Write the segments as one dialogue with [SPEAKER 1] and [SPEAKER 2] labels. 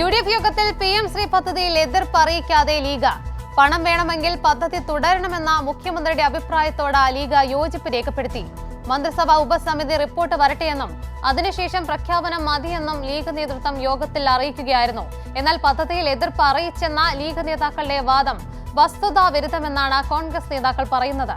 [SPEAKER 1] UDF യോഗത്തിൽ PM Shri പദ്ധതിയിൽ എതിർപ്പ് അറിയിക്കാതെ ലീഗ്. പണം വേണമെങ്കിൽ പദ്ധതി തുടരണമെന്ന മുഖ്യമന്ത്രിയുടെ അഭിപ്രായത്തോട് ലീഗ് യോജിപ്പ് രേഖപ്പെടുത്തി. മന്ത്രിസഭാ ഉപസമിതി റിപ്പോർട്ട് വരട്ടെയെന്നും അതിനുശേഷം പ്രഖ്യാപനം മതിയെന്നും ലീഗ് നേതൃത്വം യോഗത്തിൽ അറിയിക്കുകയായിരുന്നു. എന്നാൽ പദ്ധതിയിൽ എതിർപ്പ് അറിയിച്ചെന്ന ലീഗ് നേതാക്കളുടെ വാദം വസ്തുതാവിരുദ്ധമെന്നാണ് കോൺഗ്രസ് നേതാക്കൾ പറയുന്നത്.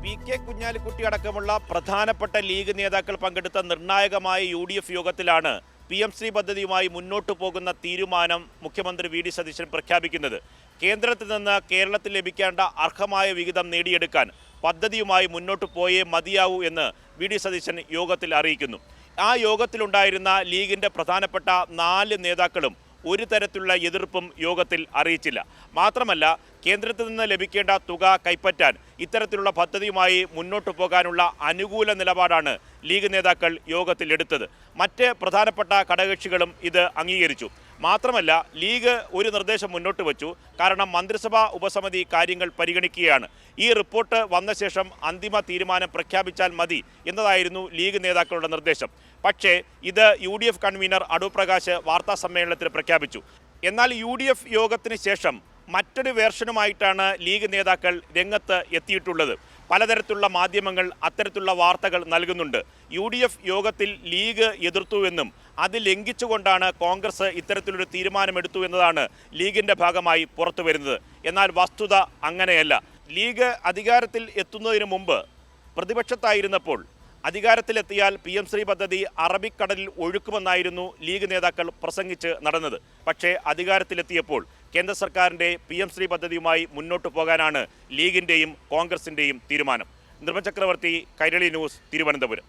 [SPEAKER 2] PK കുഞ്ഞാലിക്കുട്ടി അടക്കമുള്ള പ്രധാനപ്പെട്ട ലീഗ് നേതാക്കൾ പങ്കെടുത്ത നിർണായകമായ UDF യോഗത്തിലാണ് PM ശ്രീ പദ്ധതിയുമായി മുന്നോട്ടു പോകുന്ന തീരുമാനം മുഖ്യമന്ത്രി VD സതീശൻ പ്രഖ്യാപിക്കുന്നത്. കേന്ദ്രത്തിൽ നിന്ന് കേരളത്തിൽ ലഭിക്കേണ്ട അർഹമായ വിഹിതം നേടിയെടുക്കാൻ പദ്ധതിയുമായി മുന്നോട്ടു പോയേ മതിയാവൂ എന്ന് VD സതീശൻ യോഗത്തിൽ അറിയിക്കുന്നു. ആ യോഗത്തിലുണ്ടായിരുന്ന ലീഗിൻ്റെ പ്രധാനപ്പെട്ട 4 നേതാക്കളും ഒരു തരത്തിലുള്ള എതിർപ്പും യോഗത്തിൽ അറിയിച്ചില്ല. മാത്രമല്ല, കേന്ദ്രത്തിൽ നിന്ന് ലഭിക്കേണ്ട തുക കൈപ്പറ്റാൻ ഇത്തരത്തിലുള്ള പദ്ധതിയുമായി മുന്നോട്ടു പോകാനുള്ള അനുകൂല നിലപാടാണ് ലീഗ് നേതാക്കൾ യോഗത്തിൽ എടുത്തത്. മറ്റ് പ്രധാനപ്പെട്ട ഘടകകക്ഷികളും ഇത് അംഗീകരിച്ചു. മാത്രമല്ല, ലീഗ് ഒരു നിർദ്ദേശം മുന്നോട്ട് വച്ചു. കാരണം മന്ത്രിസഭാ ഉപസമിതി കാര്യങ്ങൾ പരിഗണിക്കുകയാണ്. ഈ റിപ്പോർട്ട് വന്ന ശേഷം അന്തിമ തീരുമാനം പ്രഖ്യാപിച്ചാൽ മതി എന്നതായിരുന്നു ലീഗ് നേതാക്കളുടെ നിർദ്ദേശം. പക്ഷേ ഇത് UDF കൺവീനർ അടൂർ പ്രകാശ് വാർത്താ സമ്മേളനത്തിൽ പ്രഖ്യാപിച്ചു. എന്നാൽ UDF യോഗത്തിന് ശേഷം മറ്റൊരു വേർഷനുമായിട്ടാണ് ലീഗ് നേതാക്കൾ രംഗത്ത് എത്തിയിട്ടുള്ളത്. പലതരത്തിലുള്ള മാധ്യമങ്ങൾ അത്തരത്തിലുള്ള വാർത്തകൾ നൽകുന്നുണ്ട്. UDF യോഗത്തിൽ ലീഗ് എതിർത്തുവെന്നും അത് ലംഘിച്ചുകൊണ്ടാണ് കോൺഗ്രസ് ഇത്തരത്തിലൊരു തീരുമാനമെടുത്തു എന്നതാണ് ലീഗിൻ്റെ ഭാഗമായി പുറത്തു വരുന്നത്. എന്നാൽ വസ്തുത അങ്ങനെയല്ല. ലീഗ് അധികാരത്തിൽ എത്തുന്നതിന് മുമ്പ് പ്രതിപക്ഷത്തായിരുന്നപ്പോൾ അധികാരത്തിലെത്തിയാൽ PM ശ്രീ പദ്ധതി അറബിക്കടലിൽ ഒഴുക്കുമെന്നായിരുന്നു ലീഗ് നേതാക്കൾ പ്രസംഗിച്ച് നടന്നത്. പക്ഷേ അധികാരത്തിലെത്തിയപ്പോൾ കേന്ദ്ര സർക്കാരിൻ്റെ PM ശ്രീ പദ്ധതിയുമായി മുന്നോട്ട് പോകാനാണ് ലീഗിൻ്റെയും കോൺഗ്രസിൻ്റെയും തീരുമാനം. നിർമ്മൽ ചക്രവർത്തി, കൈരളി ന്യൂസ്, തിരുവനന്തപുരം.